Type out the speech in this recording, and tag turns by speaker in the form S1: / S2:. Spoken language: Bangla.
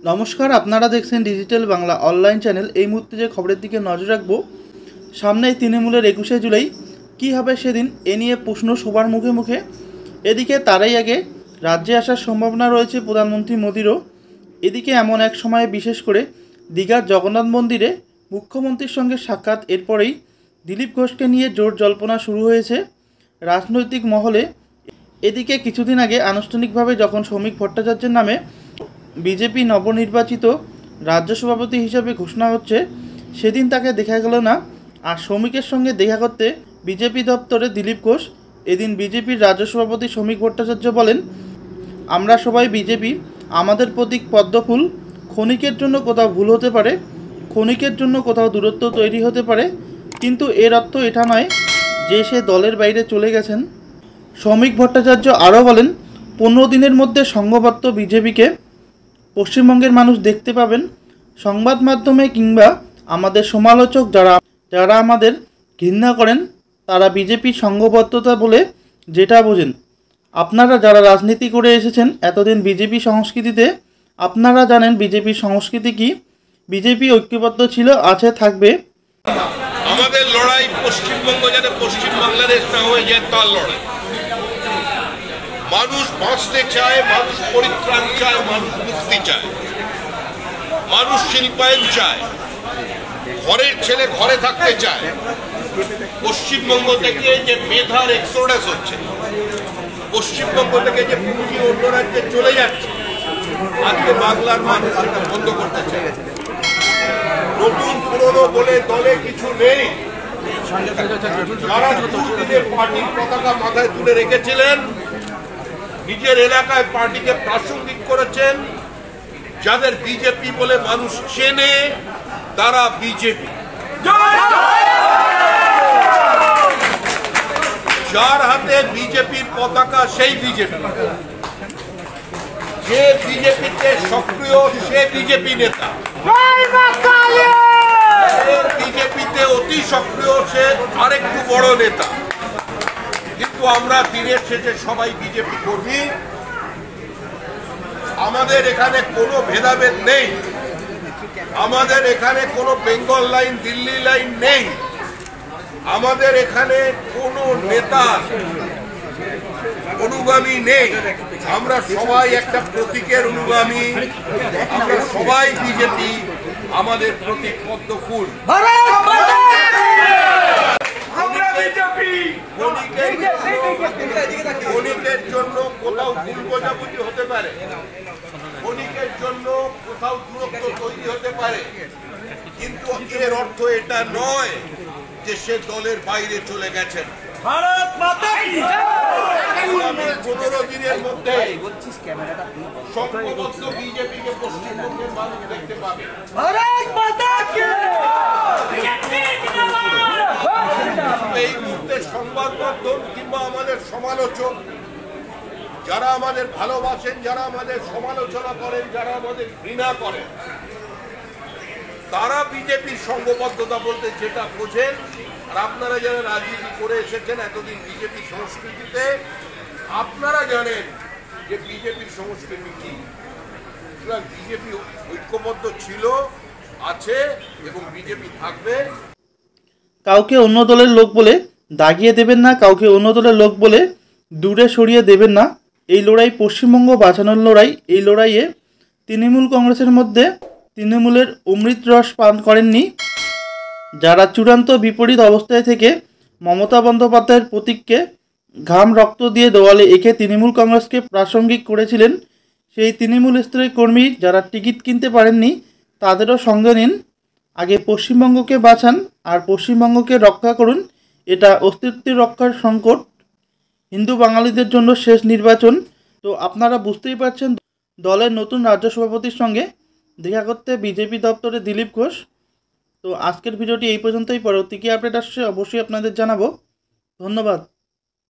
S1: নমস্কার, আপনারা দেখছেন ডিজিটাল বাংলা অনলাইন চ্যানেল। এই মুহূর্তে যে খবরের দিকে নজর রাখবো, সামনেই তৃণমূলের 21শে জুলাই কী হবে সেদিন, এ নিয়ে প্রশ্ন সবার মুখে মুখে। এদিকে তারই আগে রাজ্যে আসার সম্ভাবনা রয়েছে প্রধানমন্ত্রী মোদিরও। এদিকে এমন এক সময়ে বিশেষ করে দীঘার জগন্নাথ মন্দিরে মুখ্যমন্ত্রীর সঙ্গে সাক্ষাৎ, এরপরেই দিলীপ ঘোষকে নিয়ে জোর জল্পনা শুরু হয়েছে রাজনৈতিক মহলে। এদিকে কিছুদিন আগে আনুষ্ঠানিকভাবে যখন শ্রমিক ভট্টাচার্যের নামে বিজেপি নবনির্বাচিত রাজ্য সভাপতি হিসাবে ঘোষণা হচ্ছে, সেদিন তাকে দেখা গেল না। আর শ্রমিকের সঙ্গে দেখা করতে বিজেপি দপ্তরে দিলীপ ঘোষ। এদিন বিজেপির রাজ্য সভাপতি শ্রমিক ভট্টাচার্য বলেন, আমরা সবাই বিজেপি, আমাদের প্রতীক পদ্মফুল। ক্ষণিকের জন্য কোথাও ভুল হতে পারে, ক্ষণিকের জন্য কোথাও দূরত্ব তৈরি হতে পারে, কিন্তু এর অর্থ এটা নয় যে সে দলের বাইরে চলে গেছেন। শ্রমিক ভট্টাচার্য আরও বলেন, 15 দিনের মধ্যে সংঘবদ্ধ বিজেপিকে পশ্চিমবঙ্গের মানুষ দেখতে পাবেন। সংবাদ মাধ্যমে কিংবা আমাদের সমালোচক যারা আমাদের ঘৃণা করেন, তারা বিজেপির সংঘবদ্ধতা বলে যেটা বোঝেন। আপনারা যারা রাজনীতি করে এসেছেন এতদিন বিজেপি সংস্কৃতিতে, আপনারা জানেন বিজেপির সংস্কৃতি কি। বিজেপি ঐক্যবদ্ধ ছিল, আছে, থাকবে।
S2: আমাদের লড়াই পশ্চিমবঙ্গ যাতে পশ্চিম বাংলাদেশ না হয়ে যায় তার লড়াই। মানুষ বাঁচতে চায়, মানুষ পরিত্রাণ চায়, মানুষ মুক্তি চায়, মানুষ শিল্পায়ন চায়, ঘরের ছেলে ঘরে থাকতে চায়। পশ্চিমবঙ্গ থেকে যে মেধার এক্সোডাস হচ্ছে, পশ্চিমবঙ্গ থেকে যে পুঁজি অন্য রাজ্যে চলে যাচ্ছে, আজকে বাংলার মানুষ সেটা বন্ধ করতে চায়। নতুন পুরনো বলে দলে কিছু নেই। যারা দুর্নীতির পার্টির পতাকা মাথায় তুলে রেখেছিলেন, নিজের এলাকায় পার্টিকে প্রাসঙ্গিক করেছেন, যাদের বিজেপি বলে মানুষ চেনে, তারা বিজেপি। যার হাতে বিজেপির পতাকা সেই বিজেপি। যে বিজেপিতে সক্রিয় সে বিজেপি নেতা, বিজেপিতে অতি সক্রিয় সে আরেকটু বড় নেতা। কিন্তু আমরা দিনের শেষে সবাই বিজেপি কর্মী। আমাদের এখানে কোনো ভেদাভেদ নেই, আমাদের এখানে কোনো বেঙ্গল লাইন দিল্লি লাইন নেই, আমাদের এখানে কোনো নেতা অনুগামী নেই। আমরা সবাই একটা প্রতীকের অনুগামী, আমরা সবাই বিজেপি। আমাদের প্রতীক পদ্মফুল। ক্ষণিকের জন্য কোথাও ভুল বোঝাবুঝি হতে পারে, ক্ষণিকের জন্য কোথাও দূরত্ব তৈরি হতে পারে, কিন্তু এর অর্থ এটা নয় যে সে দলের বাইরে চলে গেছেন। 15 দিনের মধ্যে সংঘবদ্ধ বিজেপিকে পশ্চিমবঙ্গের মানুষ দেখতে পাবে। এই মুহূর্তে সংবাদ মাধ্যম কিংবা আমাদের সমালোচক, যারা আমাদের ভালোবাসেন, যারা আমাদের সমালোচনা করেন, যারা আমাদের ঘৃণা করেন, তারা বিজেপির সংঘবদ্ধতা বলতে যেটা বোঝেন। আর আপনারা যারা রাজনীতি করে এসেছেন এতদিন বিজেপি সংস্কৃতিতে, আপনারা জানেন যে বিজেপির সংস্কৃতি কি। বিজেপি ঐক্যবদ্ধ ছিল, আছে এবং বিজেপি থাকবে।
S1: কাউকে অন্য দলের লোক বলে দাগিয়ে দেবেন না, কাউকে অন্য দলের লোক বলে দূরে সরিয়ে দেবেন না। এই লড়াই পশ্চিমবঙ্গ বাঁচানোর লড়াই। এই লড়াইয়ে তৃণমূল কংগ্রেসের মধ্যে তৃণমূলের অমৃত রস পান করেননি যারা চূড়ান্ত বিপরীত অবস্থায় থেকে মমতা বন্দ্যোপাধ্যায়ের প্রতীককে ঘাম রক্ত দিয়ে দেওয়ালে এঁকে তৃণমূল কংগ্রেসকে প্রাসঙ্গিক করেছিলেন। সেই তৃণমূল স্তরের কর্মী যারা টিকিট কিনতে পারেননি, তাদেরও সঙ্গে নিন। আগে পশ্চিমবঙ্গকে বাঁচান আর পশ্চিমবঙ্গকে রক্ষা করুন। এটা অস্তিত্বের রক্ষার সংকট। হিন্দু বাঙালিদের জন্য শেষ নির্বাচন। তো আপনারা বুঝতেই পারছেন, দলের নতুন রাজ্য সভাপতির সঙ্গে দেখা করতে বিজেপি দপ্তরে দিলীপ ঘোষ। তো আজকের ভিডিওটি এই পর্যন্তই। পরবর্তী কি আপডেট আসছে অবশ্যই আপনাদের জানাবো। ধন্যবাদ।